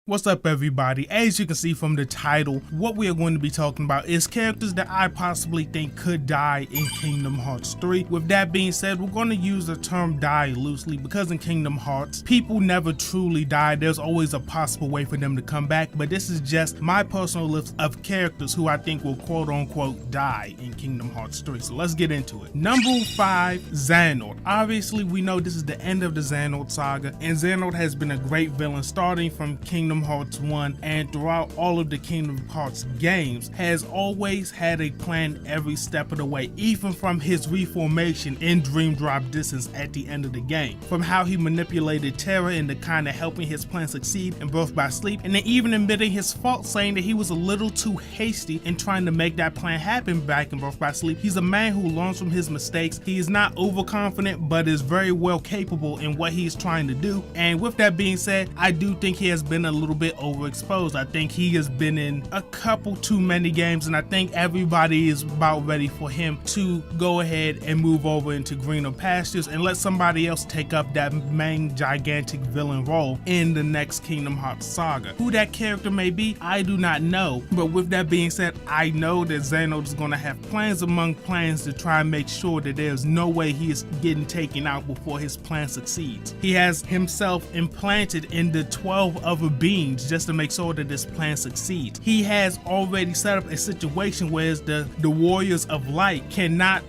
What's up, everybody? As you can see from the title, what we are going to be talking about is characters that I possibly think could die in Kingdom Hearts 3. With that being said, we're going to use the term die loosely because in Kingdom Hearts, people never truly die. There's always a possible way for them to come back, but this is just my personal list of characters who I think will quote-unquote die in Kingdom Hearts 3. So let's get into it. Number 5, Zann. Obviously, we know this is the end of the Zann saga, and Zann has been a great villain starting from Kingdom Hearts 1 and throughout all of the Kingdom Hearts games, has always had a plan every step of the way, even from his reformation in Dream Drop Distance at the end of the game, from how he manipulated Terra into kind of helping his plan succeed in Birth by Sleep, and then even admitting his fault, saying that he was a little too hasty in trying to make that plan happen back in Birth by Sleep. He's a man who learns from his mistakes. He is not overconfident, but is very well capable in what he's trying to do, and with that being said, I do think he has been a little bit overexposed. I think he has been in a couple too many games, and I think everybody is about ready for him to go ahead and move over into greener pastures and let somebody else take up that main gigantic villain role in the next Kingdom Hearts saga. Who that character may be, I do not know, but with that being said, I know that Zann is going to have plans among plans to try and make sure that there's no way he is getting taken out before his plan succeeds. He has himself implanted in the 12 other beings just to make sure that this plan succeeds. He has already set up a situation where the Warriors of Light cannot,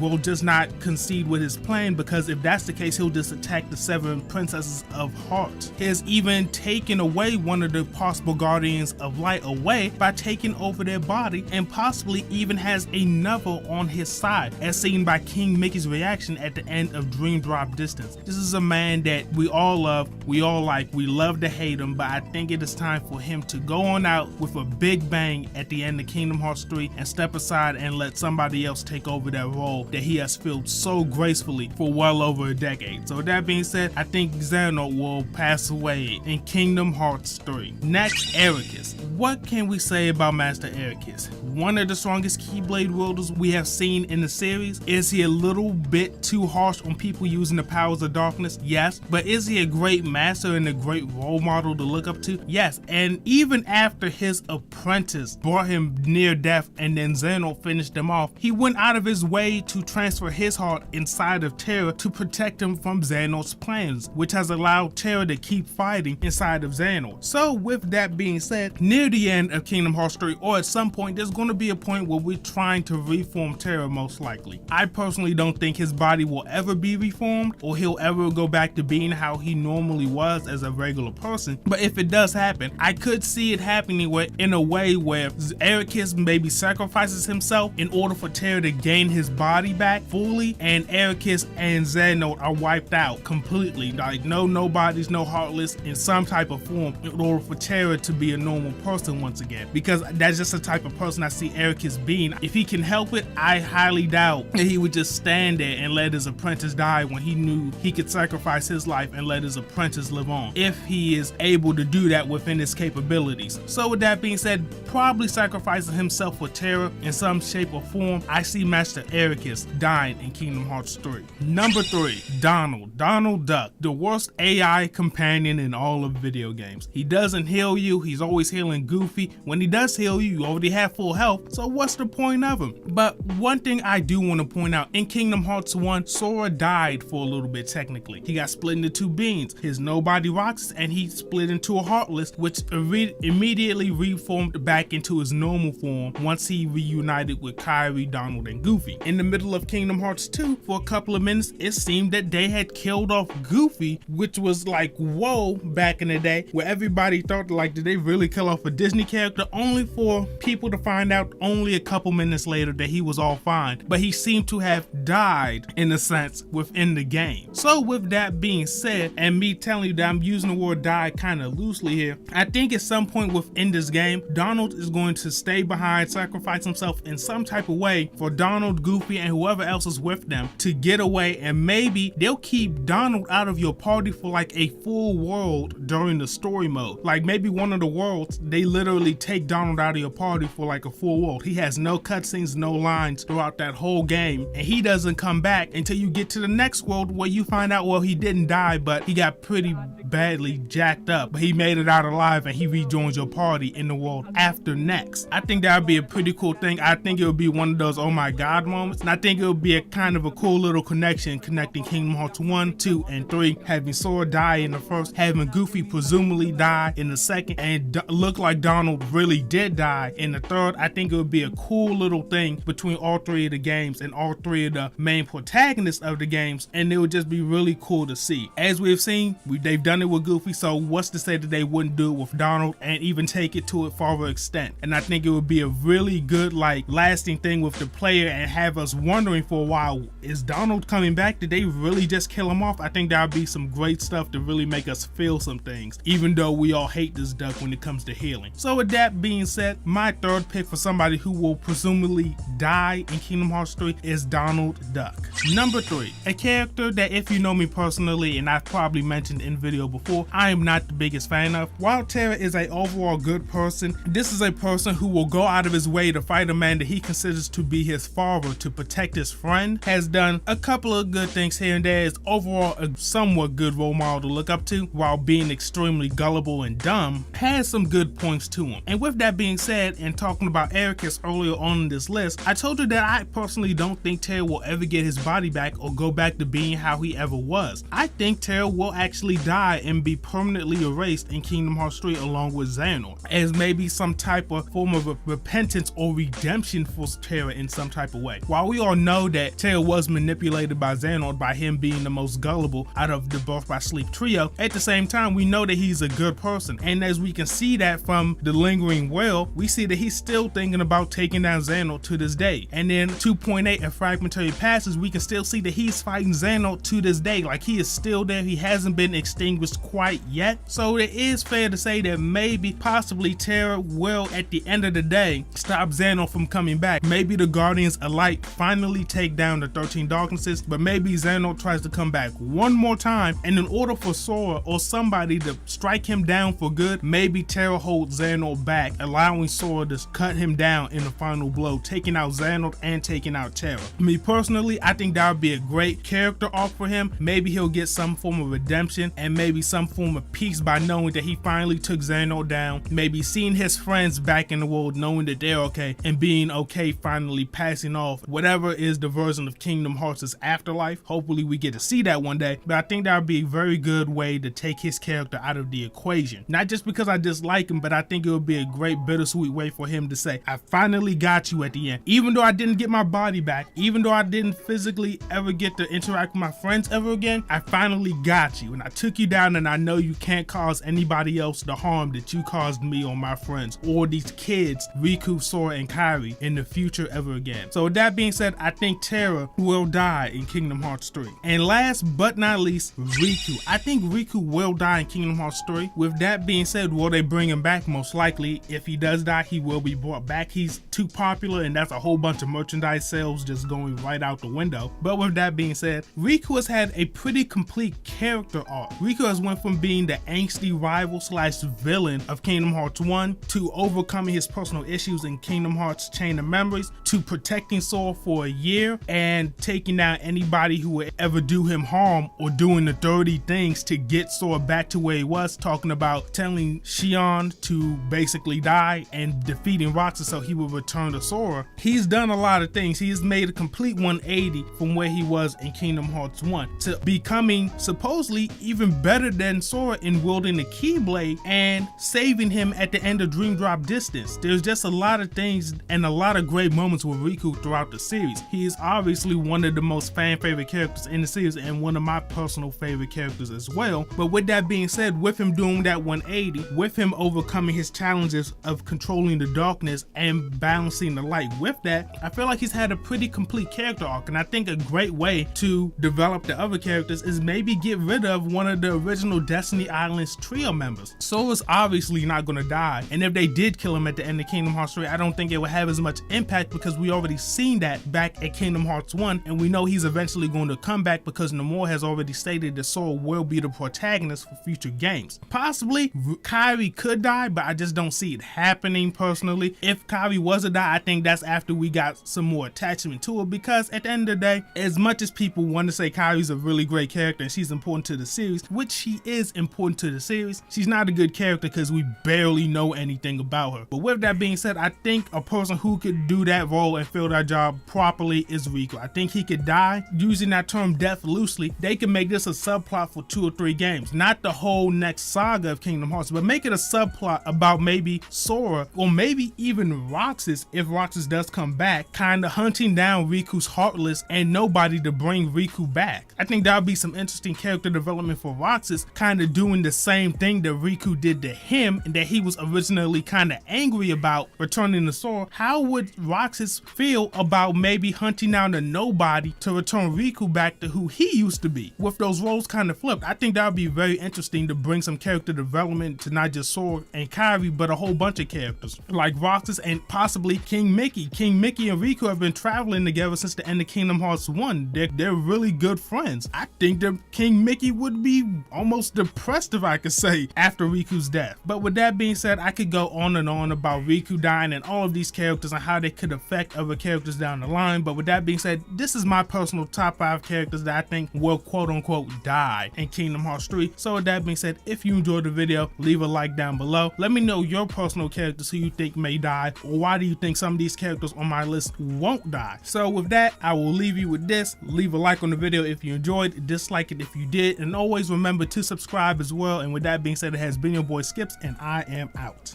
will just not concede with his plan, because if that's the case, he'll just attack the 7 Princesses of Hearts. He has even taken away one of the possible Guardians of Light away by taking over their body, and possibly even has another on his side, as seen by King Mickey's reaction at the end of Dream Drop Distance. This is a man that we all love, we all like, we love to hate him, but I think it is time for him to go on out with a big bang at the end of Kingdom Hearts 3 and step aside and let somebody else take over that role that he has filled so gracefully for well over a decade. So with that being said, I think Zann will pass away in Kingdom Hearts 3. Next, Ericus. What can we say about Master Ericus? One of the strongest Keyblade wielders we have seen in the series. Is he a little bit too harsh on people using the powers of darkness? Yes. But is he a great master and a great role model to look up to? Yes. And even after his apprentice brought him near death and then Zann finished him off, he went out of his way to transfer his heart inside of Terra to protect him from Zann's plans, which has allowed Terra to keep fighting inside of Zann. So with that being said, near the end of Kingdom Hearts 3, or at some point, there's going to be a point where we're trying to reform Terra, most likely. I personally don't think his body will ever be reformed, or he'll ever go back to being how he normally was as a regular person, but if it does happen, I could see it happening in a way where Ericus maybe sacrifices himself in order for Terra to gain his body back fully, and Ericus and Zann are wiped out completely, like no bodies, no heartless, in some type of form, in order for Terra to be a normal person once again, because that's just the type of person I see Ericus being. If he can help it, I highly doubt that he would just stand there and let his apprentice die when he knew he could sacrifice his life and let his apprentice live on, if he is able to do that within his capabilities. So with that being said, probably sacrificing himself for Terra in some shape or form, I see Master Ericus dying in Kingdom Hearts 3. Number 3, Donald Duck, the worst AI companion in all of video games. He doesn't heal you, he's always healing Goofy. When he does heal you, you already have full health, so what's the point of him? But one thing I do want to point out, in Kingdom Hearts 1, Sora died for a little bit technically. He got split into 2 beings, his Nobody Rocks, and he split into a Heartless, which immediately reformed back into his normal form once he reunited with Kairi, Donald, and Goofy. In the middle of Kingdom Hearts 2, for a couple of minutes, it seemed that they had killed off Goofy, which was like, whoa, back in the day, where everybody thought, like, did they really kill off a Disney character? Only for people to find out only a couple minutes later that he was all fine, but he seemed to have died in a sense within the game. So with that being said, and me telling you that I'm using the word die kind of loosely here, I think at some point within this game, Donald is going to stay behind, sacrifice himself in some type of way for Donald, Goofy, and whoever else is with them to get away, and maybe they'll keep Donald out of your party for like a full world during the story mode. Like maybe one of the worlds, they literally take Donald out of your party for like a full world. He has no cutscenes, no lines throughout that whole game, and he doesn't come back until you get to the next world where you find out, well, he didn't die, but he got pretty badly jacked up, but he made it out alive and he rejoins your party in the world after next. I think that would be a pretty cool thing. I think it would be one of those oh my god moments, and I think it would be a kind of a cool little connection connecting Kingdom Hearts 1, 2, and 3, having Sora die in the first, having Goofy presumably die in the second, and look like Donald really did die in the third. I think it would be a cool little thing between all three of the games and all three of the main protagonists of the games, and it would just be really cool to see. As we've seen, they've done it with Goofy, so what's to say that they wouldn't do it with Donald and even take it to a farther extent? And I think it would be a really good, like, lasting thing with the player and have us wondering for a while, is Donald coming back? Did they really just kill him off? I think that would be some great stuff to really make us feel some things, even though we all hate this duck when it comes to healing. So with that being said, my third pick for somebody who will presumably die in Kingdom Hearts 3 is Donald Duck. Number 3, a character that if you know me personally, and I've probably mentioned in video before, I am not the biggest fan of. While Terra is an overall good person, this is a person who will go out of his way to fight a man that he considers to be his father to protect his friend, has done a couple of good things here and there, is overall a somewhat good role model to look up to, while being extremely gullible and dumb, has some good points to him. And with that being said, and talking about Ericus earlier on in this list, I told you that I personally don't think Terra will ever get his body back or go back to being how he ever was. I think Terra will actually die and be permanently erased in Kingdom Hearts 3 along with Xehanort, as maybe some type of form of repentance or redemption for Terra in some type of way. While we all know that Terra was manipulated by Xehanort by him being the most gullible out of the Birth by Sleep trio, at the same time we know that he's a good person, and as we can see that from the Lingering Well, we see that he's still thinking about taking down Xehanort to this day. And then 2.8 and Fragmentary Passes, we can still see that he's fighting Xehanort to this day, like he is still there, he hasn't been extinguished quite yet. So it is fair to say that maybe possibly Terra will at the end of the day stop Xehanort from coming back. Maybe the Guardians of Light finally take down the 13 Darknesses, but maybe Xehanort tries to come back one more time, and in order for Sora or somebody to strike him down for good, maybe Terra holds Xehanort back, allowing Sora to cut him down in the final blow, taking out Xehanort and taking out Terra. Me personally, I think that would be a great character arc for him. Maybe he'll get some form of redemption and maybe some form of peace by knowing that he finally took Xehanort down, maybe seeing his friends back in the world, knowing that they're okay, and being okay finally passing off whatever is the version of Kingdom Hearts' afterlife. Hopefully we get to see that one day, but I think that would be a very good way to take his character out of the equation. Not just because I dislike him, but I think it would be a great bittersweet way for him to say, I finally got you at the end. Even though I didn't get my body back, even though I didn't physically ever get to interact with my friends ever again, I finally got you and I took you down, and I know you can't cause anybody else the harm that you caused me or my friends or these kids, Riku, Sora, and Kairi, in the future ever again. So with that being said, I think Terra will die in Kingdom Hearts 3. And last but not least, Riku. I think Riku will die in Kingdom Hearts 3. With that being said, will they bring him back? Most likely. If he does die, he will be brought back. He's too popular, and that's a whole bunch of merchandise sales just going right out the window. But with that being said, Riku has had a pretty complete character arc. Riku has went from being the angsty rival slash villain of Kingdom Hearts 1 to overcoming his personal issues in Kingdom Hearts Chain of Memories to protecting Sora for a year and taking down anybody who would ever do him harm or doing the dirty things to get Sora back to where he was, talking about telling Xion to basically die and defeating Roxas so he would return to Sora. He's done a lot of things. He's made a complete 180 from where he was in Kingdom Hearts 1 to becoming supposedly even better than Sora in wielding the Keyblade and saving him at the end of Dream Drop Distance. There's just a lot of things and a lot of great moments with Riku throughout the series. He is obviously one of the most fan favorite characters in the series and one of my personal favorite characters as well. But with that being said, with him doing that 180, with him overcoming his challenges of controlling the darkness and balancing the light, with that, I feel like he's had a pretty complete character arc. And I think a great way to develop the other characters is maybe get rid of one of the original Destiny Islands trio members. Sora's obviously not going to die, and if they did kill him at the end of Kingdom Hearts 3, I don't think it would have as much impact because we already seen that back at Kingdom Hearts 1, and we know he's eventually going to come back because Nomura has already stated that Sora will be the protagonist for future games. Possibly Kairi could die, but I just don't see it happening personally. If Kairi was to die, I think that's after we got some more attachment to her, because at the end of the day, as much as people want to say Kairi's a really great character and she's important to the series, which she is important to the series, series, she's not a good character because we barely know anything about her. But with that being said, I think a person who could do that role and fill that job properly is Riku. I think he could die. Using that term death loosely, they can make this a subplot for 2 or 3 games. Not the whole next saga of Kingdom Hearts, but make it a subplot about maybe Sora or maybe even Roxas, if Roxas does come back, kind of hunting down Riku's Heartless and nobody to bring Riku back. I think that would be some interesting character development for Roxas, kind of doing the same thing that Riku did to him and that he was originally kind of angry about returning to Sora. How would Roxas feel about maybe hunting down a nobody to return Riku back to who he used to be? With those roles kind of flipped, I think that would be very interesting to bring some character development to not just Sora and Kairi, but a whole bunch of characters like Roxas and possibly King Mickey. King Mickey and Riku have been traveling together since the end of Kingdom Hearts 1. They're really good friends. I think that King Mickey would be almost depressed, if I could say, after Riku's death. But with that being said, I could go on and on about Riku dying and all of these characters and how they could affect other characters down the line. But with that being said, this is my personal top 5 characters that I think will quote unquote die in Kingdom Hearts 3. So with that being said, if you enjoyed the video, leave a like down below. Let me know your personal characters who you think may die, or why do you think some of these characters on my list won't die. So with that, I will leave you with this. Leave a like on the video if you enjoyed, dislike it if you did, and always remember to subscribe as well. And with that being said, it has been your boy Skipx, and I am out.